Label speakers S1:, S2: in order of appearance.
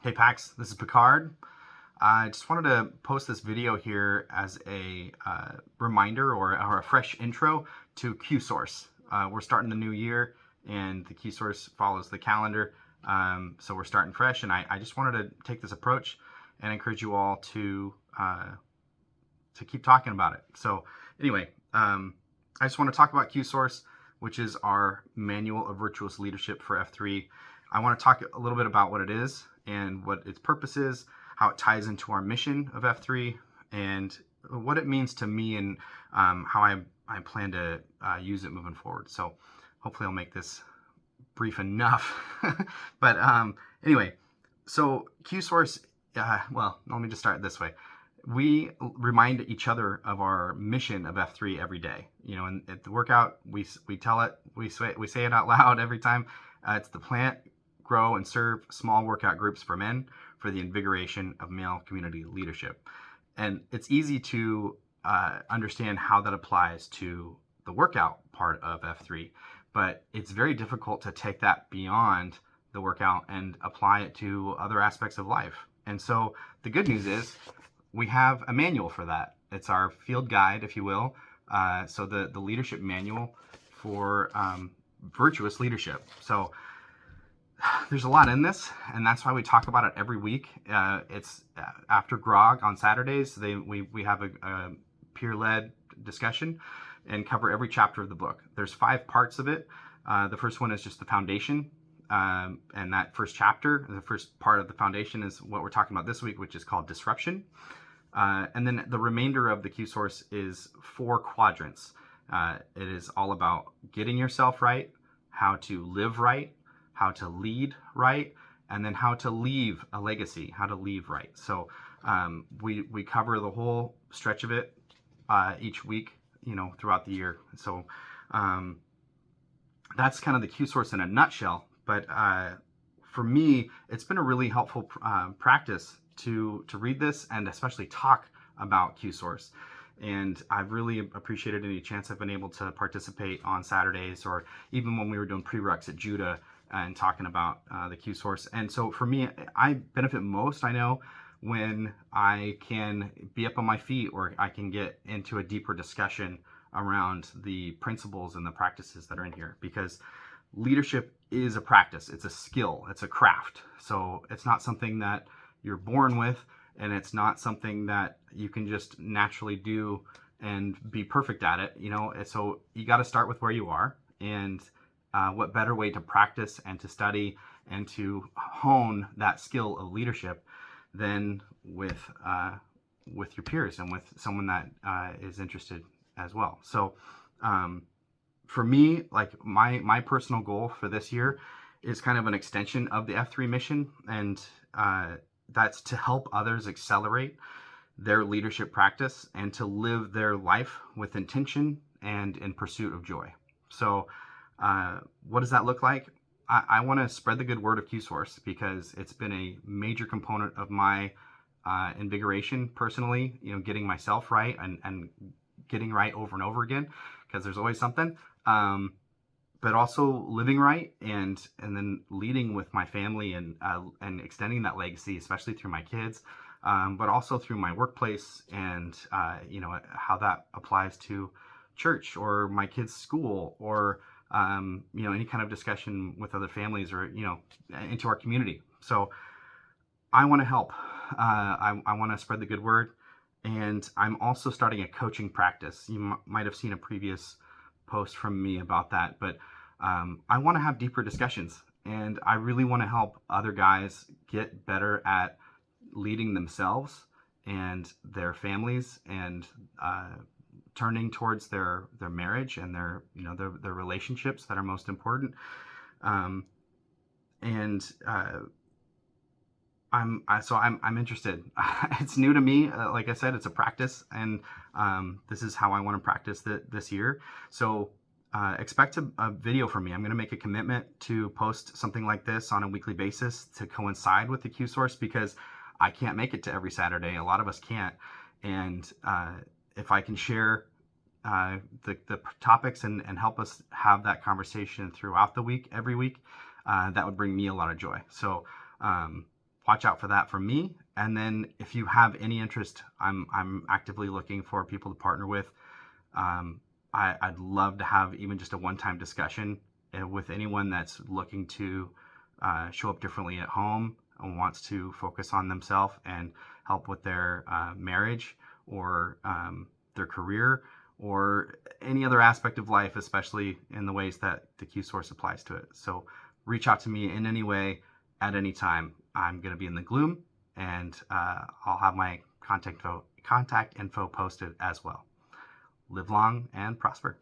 S1: Hey Pax, this is Picard. I just wanted to post this video here as a reminder or a fresh intro to Q-Source. We're starting the new year and the Q-Source follows the calendar. So we're starting fresh, and I just wanted to take this approach and encourage you all to keep talking about it. So anyway, I just want to talk about Q-Source, which is our manual of virtuous leadership for F3. I want to talk a little bit about what it is and what its purpose is, how it ties into our mission of F3, and what it means to me, and how I plan to use it moving forward. So hopefully I'll make this brief enough. But anyway, so Q-Source, well, let me just start this way. We remind each other of our mission of F3 every day. You know, and at the workout, we tell it, we say it out loud every time. It's the plant, grow, and serve small workout groups for men for the invigoration of male community leadership. And it's easy to understand how that applies to the workout part of F3, but it's very difficult to take that beyond the workout and apply it to other aspects of life. And so the good news is we have a manual for that. It's our field guide, if you will. So the leadership manual for virtuous leadership. So there's a lot in this, and that's why we talk about it every week. It's after grog on Saturdays. We have a peer-led discussion and cover every chapter of the book. There's 5 parts of it. The first one is just the foundation, and that first chapter, the first part of the foundation, is what we're talking about this week, which is called disruption. And then the remainder of the Q-Source is 4 quadrants. It is all about getting yourself right, how to live right, how to lead right, and then how to leave a legacy, how to leave right. So we cover the whole stretch of it each week, throughout the year. So that's kind of the Q-Source in a nutshell. But for me, it's been a really helpful practice to read this and especially talk about Q-Source. And I've really appreciated any chance I've been able to participate on Saturdays, or even when we were doing pre-rucks at Judah and talking about the Q-Source. And so for me, I benefit most, I know, when I can be up on my feet, or I can get into a deeper discussion around the principles and the practices that are in here, because leadership is a practice. It's a skill. It's a craft. So it's not something that you're born with, and it's not something that you can just naturally do and be perfect at it. So you got to start with where you are, and what better way to practice and to study and to hone that skill of leadership than with your peers and with someone that is interested as well. So for me, like my personal goal for this year is kind of an extension of the F3 mission, and that's to help others accelerate their leadership practice and to live their life with intention and in pursuit of joy. So what does that look like? I want to spread the good word of Q-Source, because it's been a major component of my invigoration personally, getting myself right and getting right over and over again, because there's always something. But also living right, and then leading with my family, and extending that legacy, especially through my kids, but also through my workplace, and how that applies to church or my kids' school, or any kind of discussion with other families, or into our community. So I want to help. I want to spread the good word, and I'm also starting a coaching practice. You might have seen a previous post from me about that, but I want to have deeper discussions, and I really want to help other guys get better at leading themselves and their families, and turning towards their marriage and their relationships that are most important. I'm interested. It's new to me. Like I said, it's a practice, and this is how I want to practice this year. So expect a video from me. I'm going to make a commitment to post something like this on a weekly basis to coincide with the Q-Source, because I can't make it to every Saturday. A lot of us can't. And if I can share the topics and help us have that conversation throughout the week, every week, that would bring me a lot of joy. So watch out for that from me. And then if you have any interest, I'm actively looking for people to partner with. I'd love to have even just a one-time discussion with anyone that's looking to show up differently at home and wants to focus on themselves and help with their marriage or their career or any other aspect of life, especially in the ways that the Q source applies to it. So reach out to me in any way at any time. I'm going to be in the Gloom, and I'll have my contact info posted as well. Live long and prosper.